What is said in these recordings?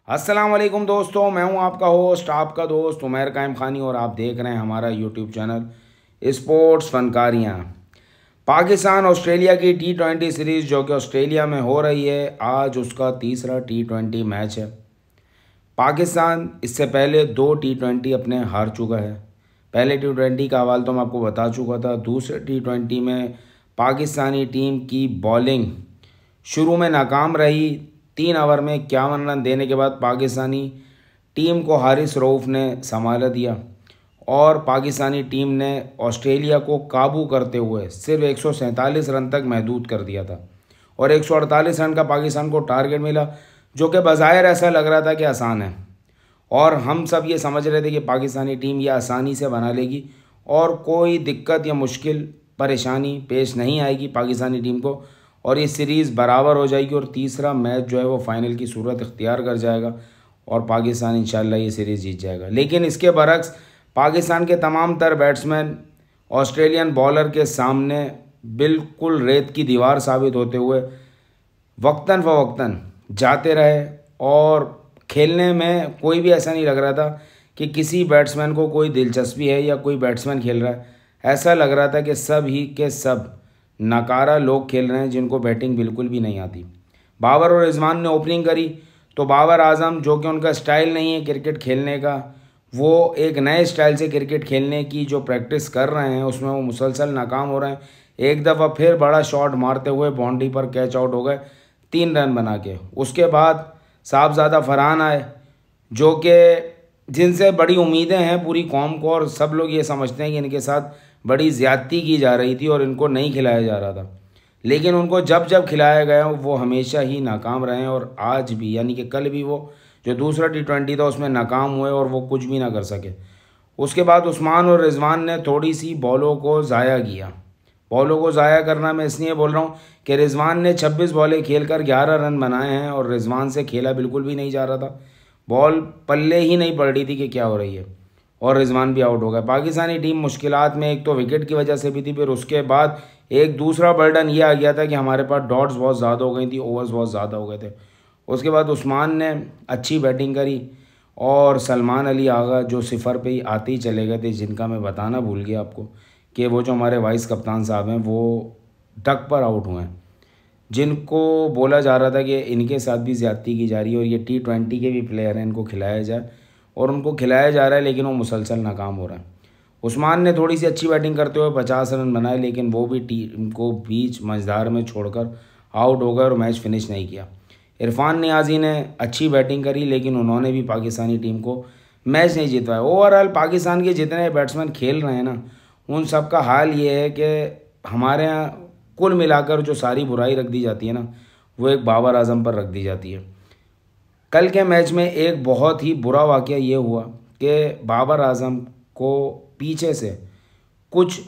अस्सलाम वालेकुम दोस्तों, मैं हूं आपका होस्ट, आपका दोस्त उमैर कायम खानी और आप देख रहे हैं हमारा यूट्यूब चैनल स्पोर्ट्स फनकारियां। पाकिस्तान ऑस्ट्रेलिया की T20 सीरीज़ जो कि ऑस्ट्रेलिया में हो रही है, आज उसका तीसरा T20 मैच है। पाकिस्तान इससे पहले 2 T20 अपने हार चुका है। पहले T20 का हवाला तो मैं आपको बता चुका था। दूसरे T20 में पाकिस्तानी टीम की बॉलिंग शुरू में नाकाम रही। 3 ओवर में 51 रन देने के बाद पाकिस्तानी टीम को हारिस रऊफ़ ने संभाला दिया और पाकिस्तानी टीम ने ऑस्ट्रेलिया को काबू करते हुए सिर्फ 147 रन तक महदूद कर दिया था और 148 रन का पाकिस्तान को टारगेट मिला, जो कि बज़ाहिर ऐसा लग रहा था कि आसान है और हम सब ये समझ रहे थे कि पाकिस्तानी टीम ये आसानी से बना लेगी और कोई दिक्कत या मुश्किल परेशानी पेश नहीं आएगी पाकिस्तानी टीम को और ये सीरीज़ बराबर हो जाएगी और तीसरा मैच जो है वो फाइनल की सूरत इख्तियार कर जाएगा और पाकिस्तान इंशाल्लाह ये सीरीज़ जीत जाएगा। लेकिन इसके बरक्स पाकिस्तान के तमाम तर बैट्समैन ऑस्ट्रेलियन बॉलर के सामने बिल्कुल रेत की दीवार साबित होते हुए वक्तन फ़वक्तन जाते रहे और खेलने में कोई भी ऐसा नहीं लग रहा था कि किसी बैट्समैन को कोई दिलचस्पी है या कोई बैट्समैन खेल रहा है। ऐसा लग रहा था कि सब ही के सब नकारा लोग खेल रहे हैं जिनको बैटिंग बिल्कुल भी नहीं आती। बाबर और रिजवान ने ओपनिंग करी तो बाबर आजम, जो कि उनका स्टाइल नहीं है क्रिकेट खेलने का, वो एक नए स्टाइल से क्रिकेट खेलने की जो प्रैक्टिस कर रहे हैं उसमें वो मुसलसल नाकाम हो रहे हैं। एक दफ़ा फिर बड़ा शॉट मारते हुए बाउंड्री पर कैच आउट हो गए 3 रन बना के। उसके बाद साहबजादा फरहान आए, जो कि जिनसे बड़ी उम्मीदें हैं पूरी कौम को और सब लोग ये समझते हैं कि इनके साथ बड़ी ज़्यादती की जा रही थी और इनको नहीं खिलाया जा रहा था, लेकिन उनको जब जब खिलाया गया वो हमेशा ही नाकाम रहे और आज भी यानी कि कल भी वो जो दूसरा T20 था उसमें नाकाम हुए और वो कुछ भी ना कर सके। उसके बाद उस्मान और रिजवान ने थोड़ी सी बॉलों को ज़ाया किया। बॉलों को ज़ाया करना मैं इसलिए बोल रहा हूँ कि रिजवान ने 26 बॉलें खेलकर 11 रन बनाए हैं और रिजवान से खेला बिल्कुल भी नहीं जा रहा था। बॉल पल्ले ही नहीं पड़ रही थी कि क्या हो रही है और रिजवान भी आउट हो गया। पाकिस्तानी टीम मुश्किलात में एक तो विकेट की वजह से भी थी, फिर उसके बाद एक दूसरा बर्डन ये आ गया था कि हमारे पास डॉट्स बहुत ज़्यादा हो गई थी, ओवर्स बहुत ज़्यादा हो गए थे। उसके बाद उस्मान ने अच्छी बैटिंग करी और सलमान अली आगा जो सिफर पे ही आते ही चले गए थे, जिनका मैं बताना भूल गया आपको कि वो जो हमारे वाइस कप्तान साहब हैं वो डक पर आउट हुए हैं, जिनको बोला जा रहा था कि इनके साथ भी ज़्यादती की जा रही है और ये T20 के भी प्लेयर हैं, इनको खिलाया जाए और उनको खिलाया जा रहा है, लेकिन वो मुसलसल नाकाम हो रहा है। उस्मान ने थोड़ी सी अच्छी बैटिंग करते हुए 50 रन बनाए, लेकिन वो भी टीम को बीच मझधार में छोड़कर आउट हो गए और मैच फिनिश नहीं किया। इरफान नियाज़ी ने अच्छी बैटिंग करी, लेकिन उन्होंने भी पाकिस्तानी टीम को मैच नहीं जितवाया। ओवरऑल पाकिस्तान के जितने बैट्समैन खेल रहे हैं ना, उन सब का हाल ये है कि हमारे यहाँ कुल मिलाकर जो सारी बुराई रख दी जाती है ना, वो एक बाबर आजम पर रख दी जाती है। कल के मैच में एक बहुत ही बुरा वाक़या ये हुआ कि बाबर आजम को पीछे से कुछ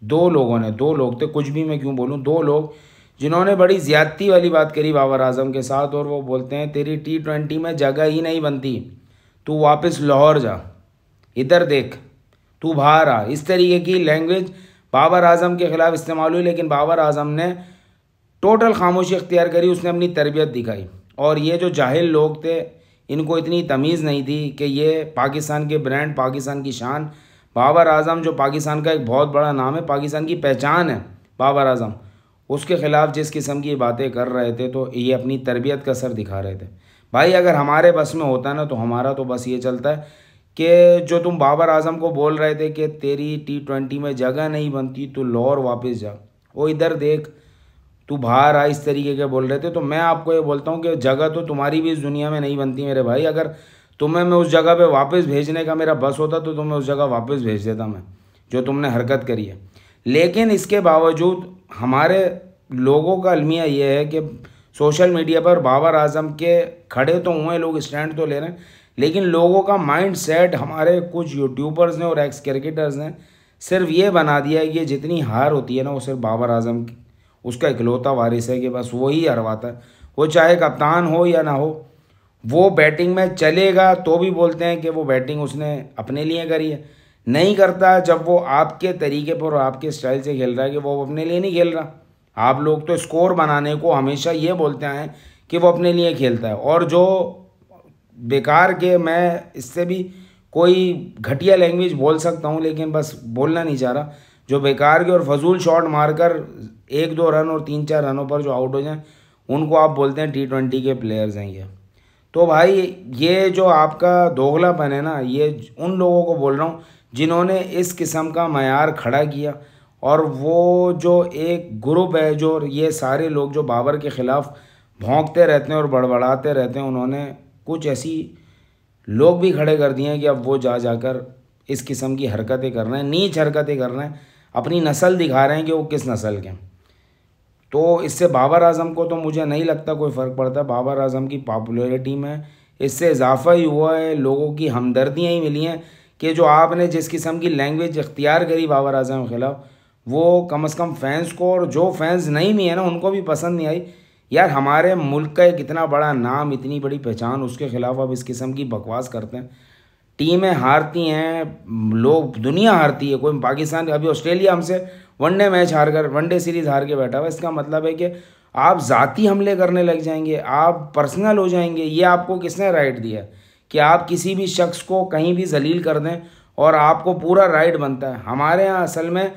दो लोग थे, कुछ भी मैं क्यों बोलूँ, 2 लोग जिन्होंने बड़ी ज़्यादती वाली बात करी बाबर आजम के साथ और वो बोलते हैं तेरी T20 में जगह ही नहीं बनती, तू वापस लाहौर जा, इधर देख, तू बाहर आ। इस तरीके की लैंग्वेज बाबर आजम के ख़िलाफ़ इस्तेमाल हुई, लेकिन बाबर आजम ने टोटल खामोशी इख्तियार करी, उसने अपनी तरबियत दिखाई। और ये जो जाहिल लोग थे इनको इतनी तमीज़ नहीं थी कि ये पाकिस्तान के ब्रांड, पाकिस्तान की शान बाबर आजम जो पाकिस्तान का एक बहुत बड़ा नाम है, पाकिस्तान की पहचान है बाबर आजम, उसके ख़िलाफ़ जिस किस्म की बातें कर रहे थे तो ये अपनी तरबियत का असर दिखा रहे थे। भाई अगर हमारे बस में होता ना तो हमारा तो बस ये चलता है कि जो तुम बाबर आजम को बोल रहे थे कि तेरी T20 में जगह नहीं बनती, तू लाहौर वापस जा, वो इधर देख, तू बाहर आ, इस तरीके के बोल रहे थे। तो मैं आपको ये बोलता हूँ कि जगह तो तुम्हारी भी इस दुनिया में नहीं बनती मेरे भाई। अगर तुम्हें मैं उस जगह पे वापस भेजने का मेरा बस होता तो तुम्हें उस जगह वापस भेज देता मैं, जो तुमने हरकत करी है। लेकिन इसके बावजूद हमारे लोगों का अलमिया ये है कि सोशल मीडिया पर बाबर आजम के खड़े तो हुए लोग, स्टैंड तो ले रहे हैं, लेकिन लोगों का माइंड सेट हमारे कुछ यूट्यूबर्स ने और एक्स क्रिकेटर्स ने सिर्फ ये बना दिया है कि जितनी हार होती है ना वो सिर्फ बाबर आजम उसका इकलौता वारिस है कि बस वही हरवाता है। वो चाहे कप्तान हो या ना हो, वो बैटिंग में चलेगा तो भी बोलते हैं कि वो बैटिंग उसने अपने लिए करी है। नहीं करता जब वो आपके तरीके पर और आपके स्टाइल से खेल रहा है कि वो अपने लिए नहीं खेल रहा। आप लोग तो स्कोर बनाने को हमेशा ये बोलते हैं कि वो अपने लिए खेलता है, और जो बेकार के, मैं इससे भी कोई घटिया लैंग्वेज बोल सकता हूँ लेकिन बस बोलना नहीं चाह रहा, जो बेकार के और फजूल शॉट मारकर 1-2 रन और 3-4 रनों पर जो आउट हो जाएं, उनको आप बोलते हैं T20 के प्लेयर्स हैं ये। तो भाई ये जो आपका दोगलापन है ना, ये उन लोगों को बोल रहा हूँ जिन्होंने इस किस्म का मयार खड़ा किया। और वो जो एक ग्रुप है, जो ये सारे लोग जो बाबर के ख़िलाफ़ भौंकते रहते हैं और बड़बड़ाते रहते हैं, उन्होंने कुछ ऐसी लोग भी खड़े कर दिए हैं कि अब वो जाकर इस किस्म की हरकतें कर रहे हैं, नीच हरकतें कर रहे हैं, अपनी नस्ल दिखा रहे हैं कि वो किस नस्ल के हैं। तो इससे बाबर आजम को तो मुझे नहीं लगता कोई फ़र्क पड़ता। बाबर आजम की पॉपुलैरिटी में इससे इजाफा ही हुआ है, लोगों की हमदर्दियाँ ही मिली हैं कि जो आपने जिस किस्म की लैंग्वेज इख्तियार करी बाबर आजम के ख़िलाफ़, वो कम से कम फैंस को, और जो फैंस नहीं भी है ना उनको भी पसंद नहीं आई। यार हमारे मुल्क का एक इतना बड़ा नाम, इतनी बड़ी पहचान, उसके ख़िलाफ़ अब इस किस्म की बकवास करते हैं। टीमें हारती हैं, लोग, दुनिया हारती है। कोई पाकिस्तान, अभी ऑस्ट्रेलिया हमसे वनडे मैच हार कर, वनडे सीरीज़ हार के बैठा हुआ। इसका मतलब है कि आप ज़ाती हमले करने लग जाएंगे, आप पर्सनल हो जाएंगे। ये आपको किसने राइट दिया है कि आप किसी भी शख्स को कहीं भी जलील कर दें, और आपको पूरा राइट बनता है। हमारे यहाँ असल में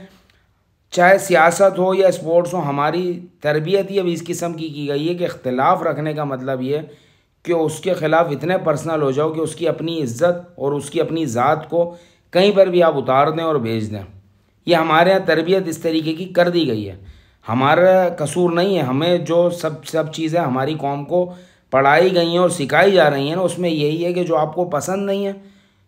चाहे सियासत हो या स्पोर्ट्स हो, हमारी तरबियत ही अब इस किस्म की गई है कि इख्तिलाफ़ रखने का मतलब ये कि उसके ख़िलाफ़ इतने पर्सनल हो जाओ कि उसकी अपनी इज़्ज़त और उसकी अपनी ज़ात को कहीं पर भी आप उतार दें और भेज दें। ये हमारे यहाँ तरबियत इस तरीके की कर दी गई है। हमारा कसूर नहीं है, हमें जो सब चीज़ें हमारी कौम को पढ़ाई गई हैं और सिखाई जा रही हैं ना, उसमें यही है कि जो आपको पसंद नहीं है,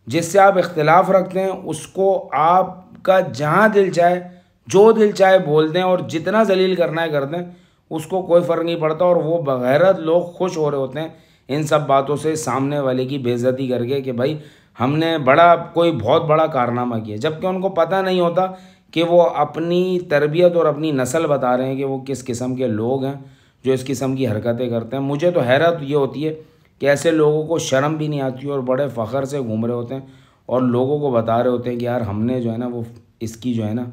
जिससे आप इख्तिलाफ़ रखते हैं, उसको आपका जहाँ दिल चाहे, जो दिल चाहे बोल दें, और जितना जलील करना है कर दें, उसको कोई फ़र्क नहीं पड़ता। और वो बगैरत लोग खुश हो रहे होते हैं इन सब बातों से, सामने वाले की बेइज्जती करके कि भाई हमने कोई बहुत बड़ा कारनामा किया, जबकि उनको पता नहीं होता कि वो अपनी तरबियत और अपनी नस्ल बता रहे हैं कि वो किस किस्म के लोग हैं जो इस किस्म की हरकतें करते हैं। मुझे तो हैरत ये होती है कि ऐसे लोगों को शर्म भी नहीं आती और बड़े फ़ख्र से घूम रहे होते हैं और लोगों को बता रहे होते हैं कि यार हमने जो है ना वो इसकी जो है ना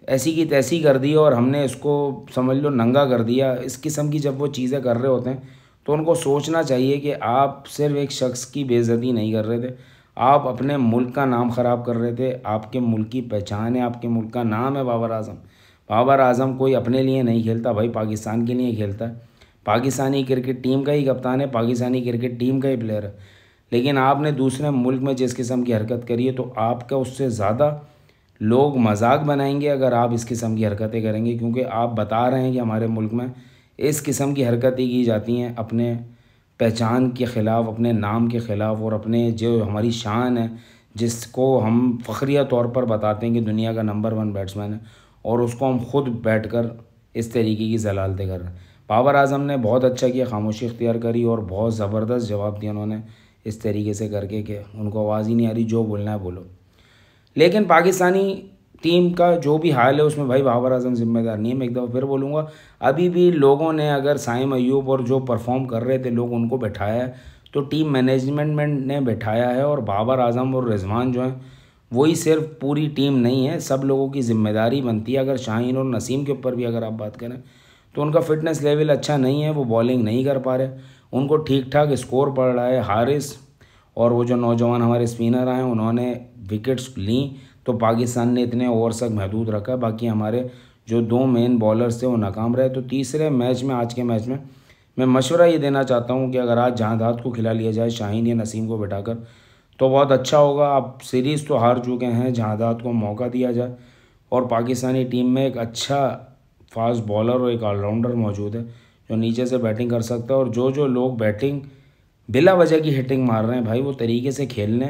ऐसी की तैसी कर दी और हमने इसको समझ लो नंगा कर दिया। इस किस्म की जब वो चीज़ें कर रहे होते हैं तो उनको सोचना चाहिए कि आप सिर्फ एक शख्स की बेइज्जती नहीं कर रहे थे, आप अपने मुल्क का नाम ख़राब कर रहे थे। आपके मुल्क की पहचान है, आपके मुल्क का नाम है बाबर आजम। बाबर आजम कोई अपने लिए नहीं खेलता भाई, पाकिस्तान के लिए खेलता है। पाकिस्तानी क्रिकेट टीम का ही कप्तान है, पाकिस्तानी क्रिकेट टीम का ही प्लेयर है। लेकिन आपने दूसरे मुल्क में जिस किस्म की हरकत करी है, तो आपका उससे ज़्यादा लोग मजाक बनाएंगे अगर आप इस किस्म की हरकतें करेंगे, क्योंकि आप बता रहे हैं कि हमारे मुल्क में इस किस्म की हरकतें की जाती हैं अपने पहचान के ख़िलाफ़, अपने नाम के ख़िलाफ़, और अपने जो हमारी शान है, जिसको हम फ़ख्रिया तौर पर बताते हैं कि दुनिया का नंबर 1 बैट्समैन है, और उसको हम ख़ुद बैठकर इस तरीके की जलालतें कर रहे हैं। बाबर आजम ने बहुत अच्छा किया, खामोशी इख्तियार करी और बहुत ज़बरदस्त जवाब दिया उन्होंने इस तरीके से करके कि उनको आवाज़ ही नहीं आ रही, जो बोलना है बोलो। लेकिन पाकिस्तानी टीम का जो भी हाल है उसमें भाई बाबर आजम ज़िम्मेदार नहीं है। मैं एक दफ़ा फिर बोलूँगा, अभी भी लोगों ने अगर साइम अयूब और जो परफॉर्म कर रहे थे लोग उनको बैठाया है, तो टीम मैनेजमेंट ने बैठाया है। और बाबर आजम और रिजवान जो हैं वही सिर्फ पूरी टीम नहीं है, सब लोगों की ज़िम्मेदारी बनती है। अगर शाहीन और नसीम के ऊपर भी अगर आप बात करें तो उनका फ़िटनेस लेवल अच्छा नहीं है, वो बॉलिंग नहीं कर पा रहे, उनको ठीक ठाक स्कोर पड़ रहा है। हारिस और वो जो नौजवान हमारे स्पिनर आए उन्होंने विकेट्स ली, तो पाकिस्तान ने इतने ओवर्स तक महदूद रखा। बाकी हमारे जो 2 मेन बॉलर्स थे वो नाकाम रहे। तो तीसरे मैच में, आज के मैच में, मैं मशवरा ये देना चाहता हूँ कि अगर आज जहादात को खिला लिया जाए शाहीन या नसीम को बैठाकर, तो बहुत अच्छा होगा। आप सीरीज़ तो हार चुके हैं, जहादात को मौका दिया जाए। और पाकिस्तानी टीम में एक अच्छा फास्ट बॉलर और एक ऑलराउंडर मौजूद है जो नीचे से बैटिंग कर सकता है। और जो लोग बैटिंग बिला वजह की हिटिंग मार रहे हैं भाई, वो तरीके से खेलने,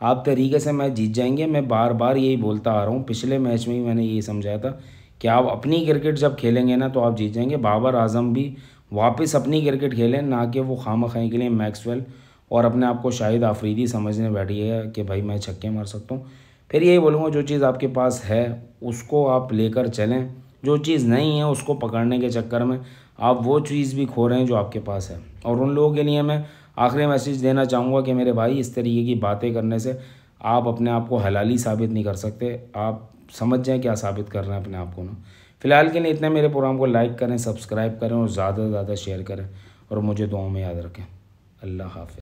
आप तरीके से मैच जीत जाएंगे। मैं बार बार यही बोलता आ रहा हूँ, पिछले मैच में ही मैंने यही समझाया था कि आप अपनी क्रिकेट जब खेलेंगे ना तो आप जीत जाएंगे। बाबर आजम भी वापस अपनी क्रिकेट खेलें, ना कि वो खामखाई के लिए मैक्सवेल और अपने आप को शाहिद आफरीदी समझने बैठिए कि भाई मैं छक्के मार सकता हूँ। फिर यही बोलूँगा, जो चीज़ आपके पास है उसको आप लेकर चलें, जो चीज़ नहीं है उसको पकड़ने के चक्कर में आप वो चीज़ भी खो रहे हैं जो आपके पास है। और उन लोगों के लिए मैं आखिरी मैसेज देना चाहूँगा कि मेरे भाई, इस तरीके की बातें करने से आप अपने आप को हलाली साबित नहीं कर सकते। आप समझ जाएं क्या साबित कर रहे हैं अपने आप को ना। फ़िलहाल के लिए इतने। मेरे प्रोग्राम को लाइक करें, सब्सक्राइब करें और ज़्यादा से ज़्यादा शेयर करें, और मुझे दुआओं में याद रखें। अल्लाह हाफ़िज़।